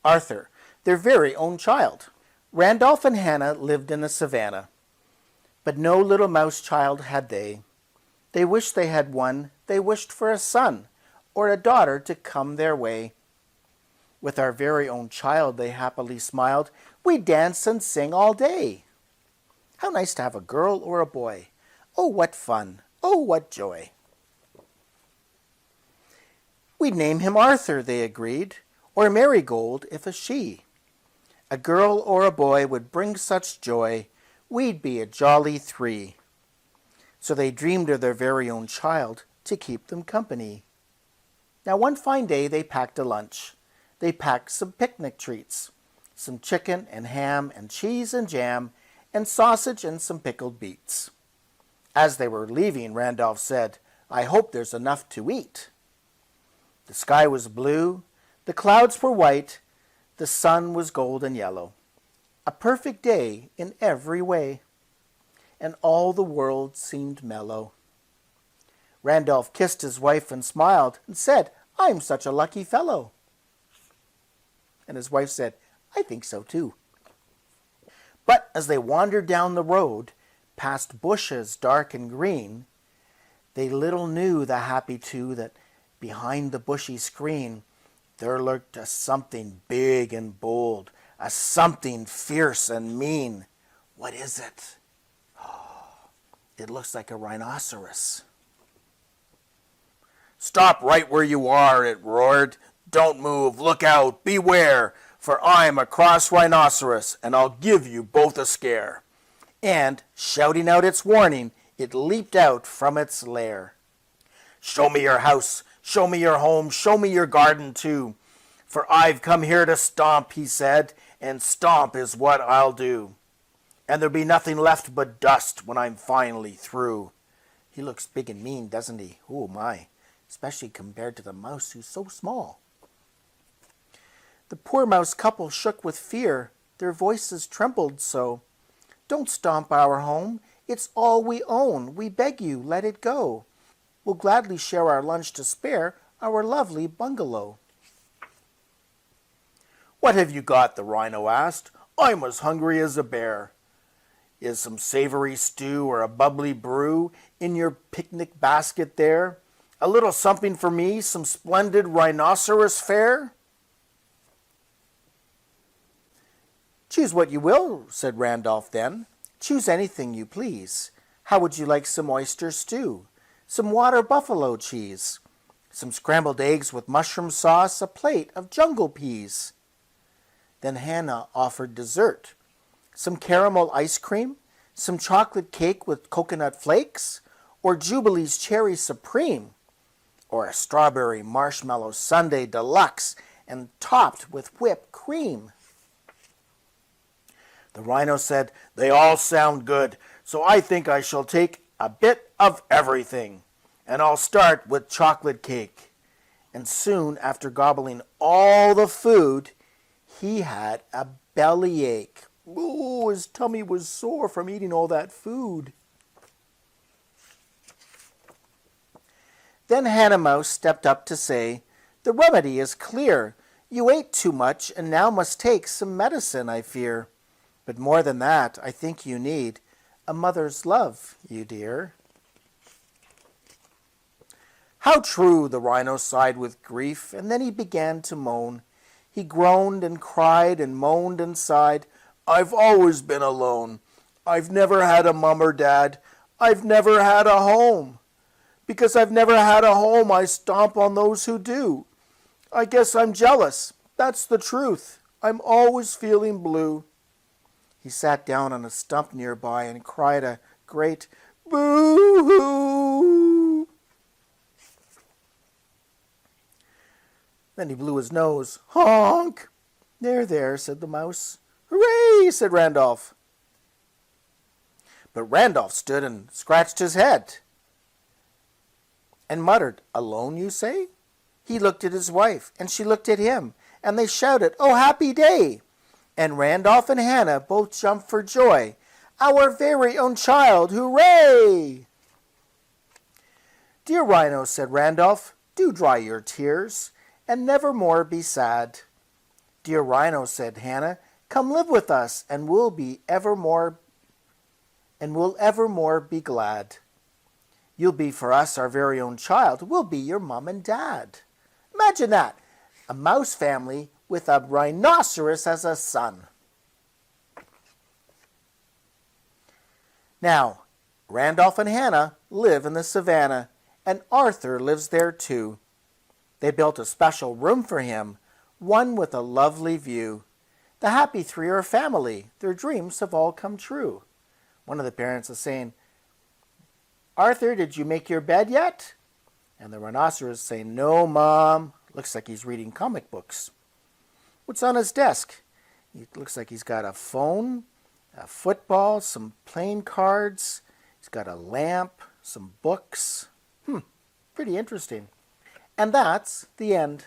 Arthur, their very own child. Randolph and Hannah lived in the savannah, but no little mouse child had they. They wished they had one, they wished for a son or a daughter to come their way. With our very own child, they happily smiled, we dance and sing all day. How nice to have a girl or a boy. Oh, what fun. Oh, what joy. We'd name him Arthur, they agreed, or Marigold if a she. A girl or a boy would bring such joy, we'd be a jolly three. So they dreamed of their very own child to keep them company. Now one fine day they packed a lunch. They packed some picnic treats, some chicken and ham and cheese and jam and sausage and some pickled beets. As they were leaving, Randolph said, I hope there's enough to eat. The sky was blue, the clouds were white, the sun was gold and yellow. A perfect day in every way, and all the world seemed mellow. Randolph kissed his wife and smiled and said, I'm such a lucky fellow. And his wife said, I think so too. But as they wandered down the road, past bushes dark and green, they little knew, the happy two, that behind the bushy screen there lurked a something big and bold, a something fierce and mean. What is it? Oh, it looks like a rhinoceros. Stop right where you are, it roared. Don't move, look out, beware, for I'm a cross rhinoceros, and I'll give you both a scare. And, shouting out its warning, it leaped out from its lair. Show me your house, show me your home, show me your garden too. For I've come here to stomp, he said, and stomp is what I'll do. And there'll be nothing left but dust when I'm finally through. He looks big and mean, doesn't he? Oh my, especially compared to the mouse who's so small. The poor mouse couple shook with fear, their voices trembled so. Don't stomp our home, it's all we own, we beg you, let it go. We'll gladly share our lunch to spare, our lovely bungalow. What have you got? The rhino asked. I'm as hungry as a bear. Is some savory stew or a bubbly brew in your picnic basket there? A little something for me, some splendid rhinoceros fare? Choose what you will, said Randolph then. Choose anything you please. How would you like some oyster stew? Some water buffalo cheese? Some scrambled eggs with mushroom sauce? A plate of jungle peas? Then Hannah offered dessert. Some caramel ice cream? Some chocolate cake with coconut flakes? Or Jubilee's cherry supreme? Or a strawberry marshmallow sundae deluxe and topped with whipped cream? The rhino said, they all sound good, so I think I shall take a bit of everything. And I'll start with chocolate cake. And soon after gobbling all the food, he had a bellyache. Ooh, his tummy was sore from eating all that food. Then Hannah Mouse stepped up to say, the remedy is clear. You ate too much and now must take some medicine, I fear. But more than that, I think you need a mother's love, you dear. How true, the rhino sighed with grief, and then he began to moan. He groaned and cried and moaned and sighed. I've always been alone. I've never had a mum or dad. I've never had a home. Because I've never had a home, I stomp on those who do. I guess I'm jealous. That's the truth. I'm always feeling blue. He sat down on a stump nearby and cried a great boo-hoo. Then he blew his nose. Honk! There, there, said the mouse. Hooray, said Randolph. But Randolph stood and scratched his head and muttered, alone, you say? He looked at his wife, and she looked at him, and they shouted, oh, happy day! And Randolph and Hannah both jumped for joy. Our very own child, hooray! Dear Rhino, said Randolph, do dry your tears, and never more be sad. Dear Rhino, said Hannah, come live with us, and we'll evermore be glad. You'll be for us our very own child. We'll be your mom and dad. Imagine that, a mouse family with a rhinoceros as a son. Now, Randolph and Hannah live in the savannah, and Arthur lives there too. They built a special room for him, one with a lovely view. The happy three are a family. Their dreams have all come true. One of the parents is saying, Arthur, did you make your bed yet? And the rhinoceros is saying, no, Mom. Looks like he's reading comic books. What's on his desk? It looks like he's got a phone, a football, some playing cards. He's got a lamp, some books. Pretty interesting. And that's the end.